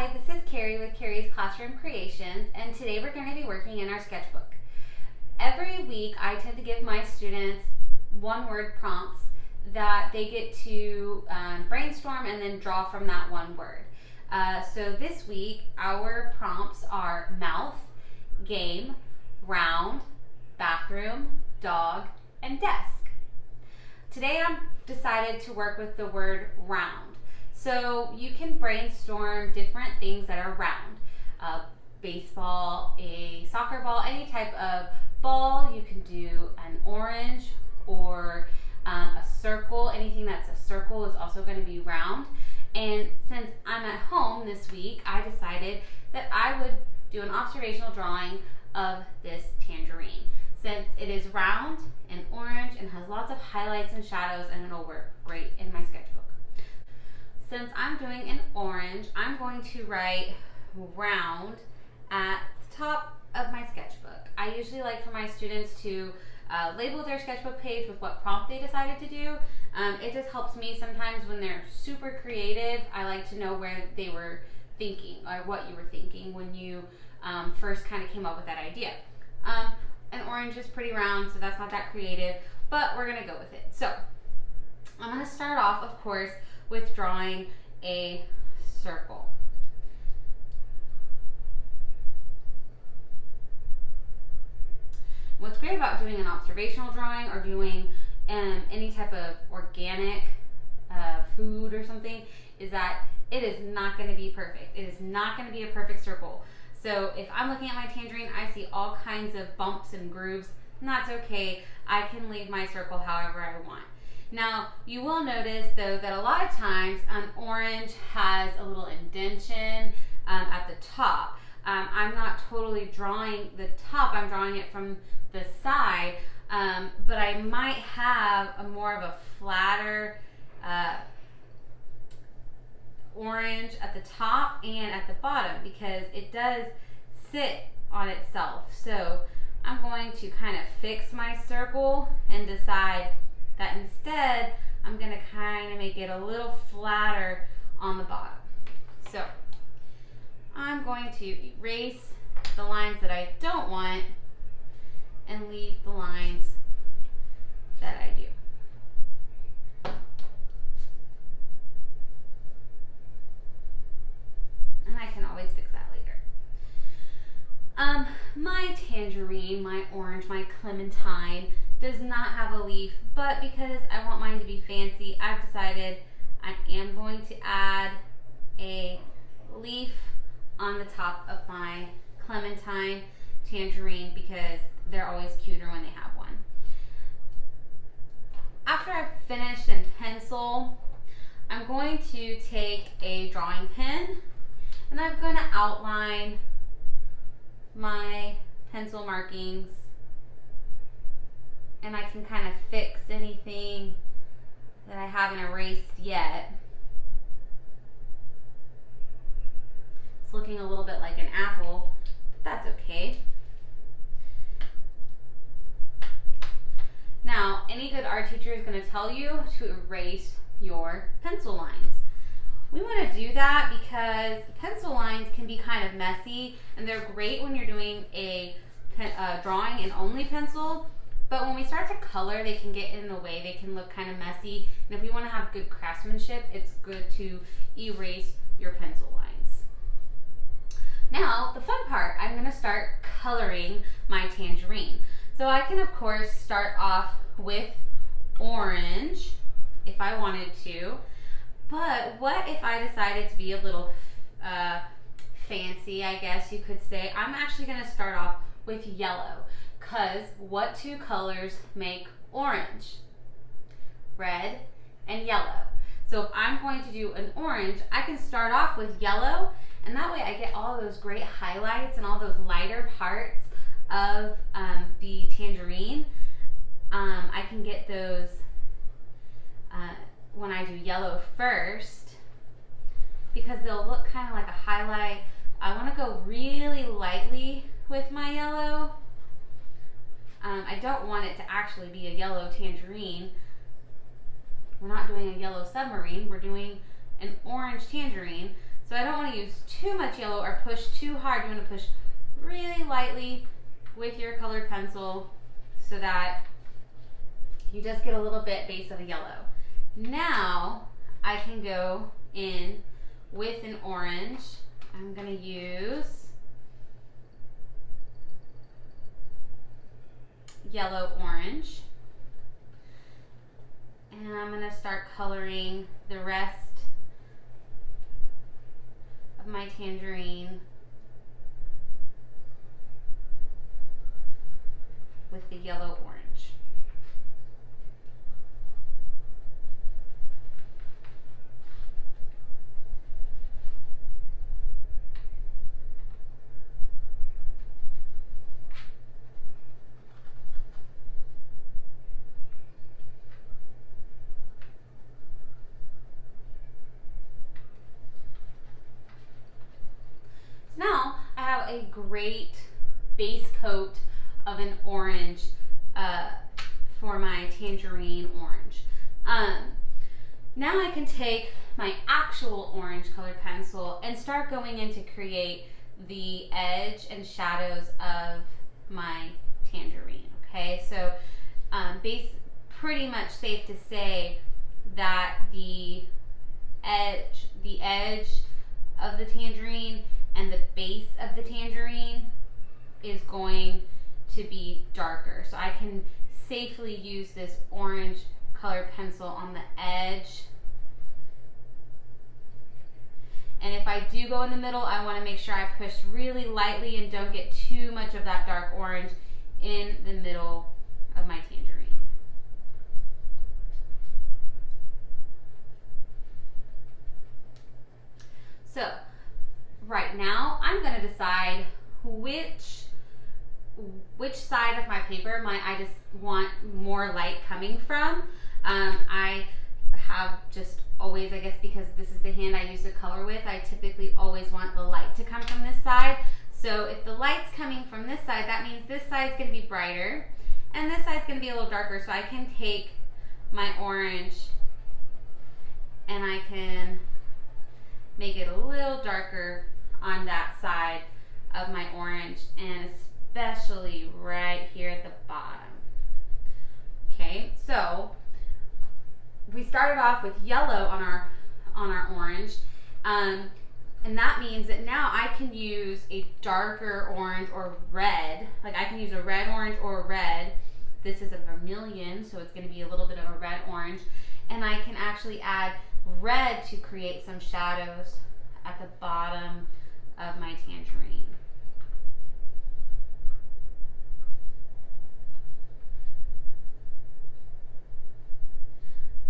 Hi, this is Carrie with Carrie's Classroom Creations, and today we're going to be working in our sketchbook. Every week I tend to give my students one-word prompts that they get to brainstorm and then draw from that one word. So this week our prompts are mouth, game, round, bathroom, dog, and desk. Today I've decided to work with the word round. So you can brainstorm different things that are round. A baseball, a soccer ball, any type of ball. You can do an orange or a circle. Anything that's a circle is also going to be round. And since I'm at home this week, I decided that I would do an observational drawing of this tangerine. Since it is round and orange and has lots of highlights and shadows, and it'll work great in my sketchbook. Since I'm doing an orange, I'm going to write round at the top of my sketchbook. I usually like for my students to label their sketchbook page with what prompt they decided to do. It just helps me sometimes when they're super creative. I like to know where they were thinking or what you were thinking when you first kind of came up with that idea. An orange is pretty round, so that's not that creative, but we're gonna go with it. So I'm gonna start off, of course, with drawing a circle. What's great about doing an observational drawing or doing any type of organic food or something is that it is not going to be perfect. It is not going to be a perfect circle. So if I'm looking at my tangerine, I see all kinds of bumps and grooves, and that's okay. I can leave my circle however I want. Now, you will notice, though, that a lot of times an orange has a little indentation at the top. I'm not totally drawing the top, I'm drawing it from the side, but I might have a more of a flatter orange at the top and at the bottom because it does sit on itself. So I'm going to kind of fix my circle and decide that instead I'm going to kind of make it a little flatter on the bottom. So I'm going to erase the lines that I don't want and leave the lines that I do. And I can always fix that later. My tangerine, my orange, my clementine does not have a leaf, but because I want mine to be fancy, I've decided I am going to add a leaf on the top of my clementine tangerine because they're always cuter when they have one. After I've finished in pencil, I'm going to take a drawing pen and I'm going to outline my pencil markings, and I can kind of fix anything that I haven't erased yet. It's looking a little bit like an apple, but that's okay. Now, any good art teacher is going to tell you to erase your pencil lines. We want to do that because pencil lines can be kind of messy, and they're great when you're doing a drawing in only pencil, but when we start to color, they can get in the way. They can look kind of messy, and if we want to have good craftsmanship, it's good to erase your pencil lines. Now, the fun part, I'm going to start coloring my tangerine. So I can, of course, start off with orange if I wanted to. But what if I decided to be a little fancy, I guess you could say? I'm actually going to start off with yellow, because what two colors make orange? Red and yellow. So if I'm going to do an orange, I can start off with yellow, and that way I get all those great highlights and all those lighter parts of the tangerine. I can get those when I do yellow first because they'll look kind of like a highlight. I want to go really lightly with my yellow. I don't want it to actually be a yellow tangerine. We're not doing a yellow submarine, we're doing an orange tangerine. So I don't want to use too much yellow or push too hard. You want to push really lightly with your colored pencil so that you just get a little bit base of a yellow. Now I can go in with an orange. I'm going to use yellow orange. And I'm going to start coloring the rest of my tangerine with the yellow orange. Now I have a great base coat of an orange for my tangerine orange. Now I can take my actual orange colored pencil and start going in to create the edge and shadows of my tangerine. Okay, so pretty much safe to say that the edge of the tangerine and the base of the tangerine is going to be darker. So I can safely use this orange colored pencil on the edge. And if I do go in the middle, I want to make sure I push really lightly and don't get too much of that dark orange in the middle of my tangerine. So right now I'm going to decide which side of my paper I just want more light coming from. I have just always, I guess because this is the hand I use to color with, I typically always want the light to come from this side. So if the light's coming from this side, that means this side's going to be brighter and this side's going to be a little darker. So I can take my orange and I can make it a little darker on that side of my orange, and especially right here at the bottom. Okay, so we started off with yellow on our orange, and that means that now I can use a darker orange or red. Like I can use a red orange or a red. This is a vermilion, so it's going to be a little bit of a red orange, and I can actually add red to create some shadows at the bottom of my tangerine.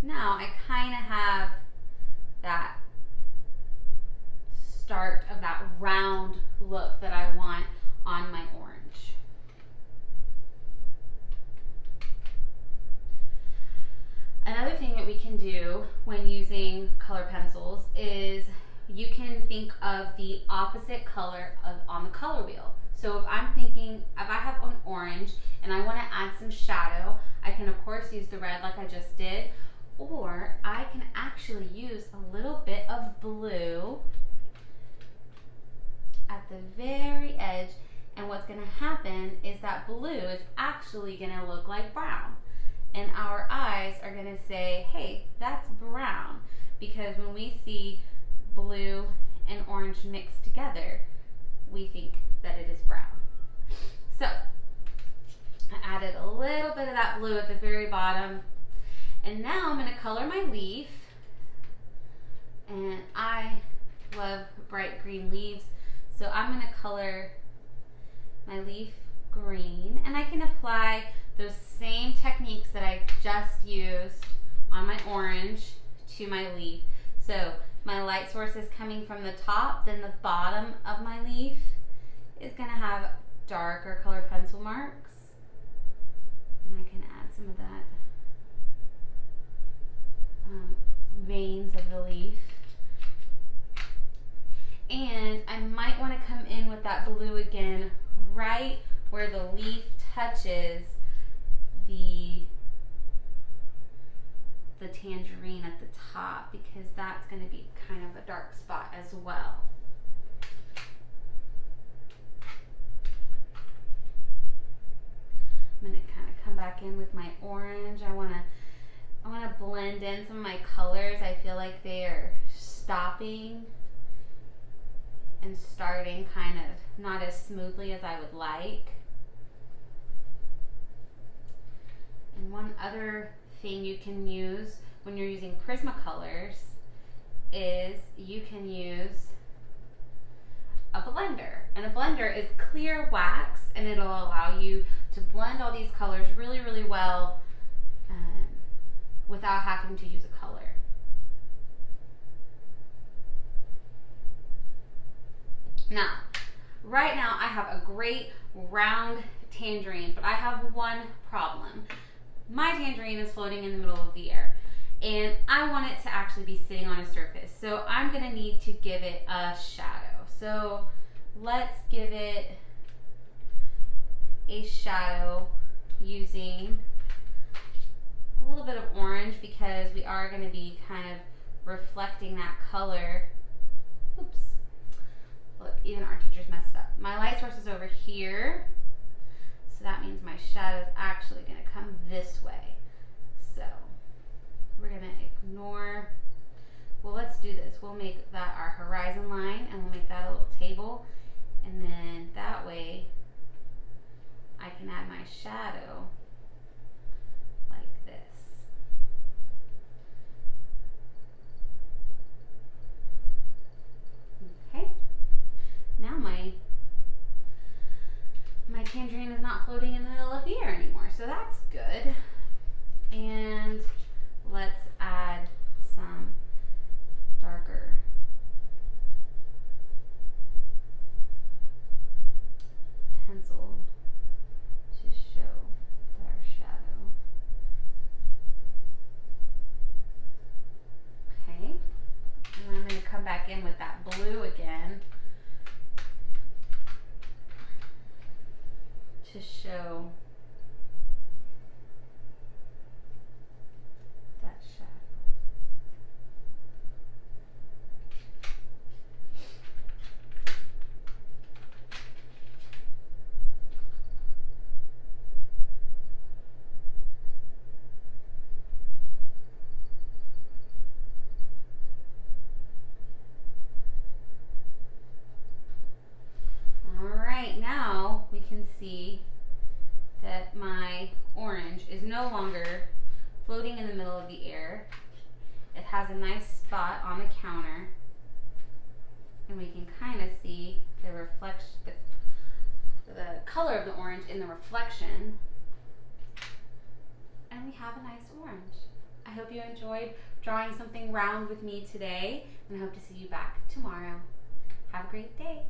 Now I kind of have that start of that round look that I want on my orange. Another thing that we can do when using color pencils is you can think of the opposite color on the color wheel. So if I have an orange and I want to add some shadow, I can of course use the red like I just did, or I can actually use a little bit of blue at the very edge, and what's going to happen is that blue is actually going to look like brown. And our eyes are going to say, hey, that's brown, because when we see blue and orange mixed together, we think that it is brown. So I added a little bit of that blue at the very bottom, and now I'm going to color my leaf. And I love bright green leaves, so I'm going to color my leaf green, and I can apply those same techniques that I just used on my orange to my leaf. So my light source is coming from the top, then the bottom of my leaf is going to have darker color pencil marks, and I can add some of that veins of the leaf. And I might want to come in with that blue again right where the leaf touches the the tangerine at the top because that's going to be kind of a dark spot as well. I'm going to kind of come back in with my orange. I want to blend in some of my colors. I feel like they are stopping and starting kind of not as smoothly as I would like. And one other thing you can use when you're using Prismacolors is you can use a blender. And a blender is clear wax, and it'll allow you to blend all these colors really, really well without having to use a color. Now, right now I have a great round tangerine, but I have one problem. My tangerine is floating in the middle of the air, and I want it to actually be sitting on a surface. So I'm gonna need to give it a shadow. So let's give it a shadow using a little bit of orange because we are gonna be kind of reflecting that color. Oops. Look, even our teacher's messed up. My light source is over here. So that means my shadow is actually going to come this way. So we're going to ignore, well, let's do this. We'll make that our horizon line, and we'll make that a little table. And then that way I can add my shadow like this. Okay. Now my tangerine is not floating in the middle of the air anymore, so that's good. And let's add some darker pencil to show our shadow. Okay, and I'm going to come back in with that blue again to show that shadow. All right, now we can see that my orange is no longer floating in the middle of the air. It has a nice spot on the counter, and we can kind of see the color of the orange in the reflection, and we have a nice orange. I hope you enjoyed drawing something round with me today, and I hope to see you back tomorrow. Have a great day.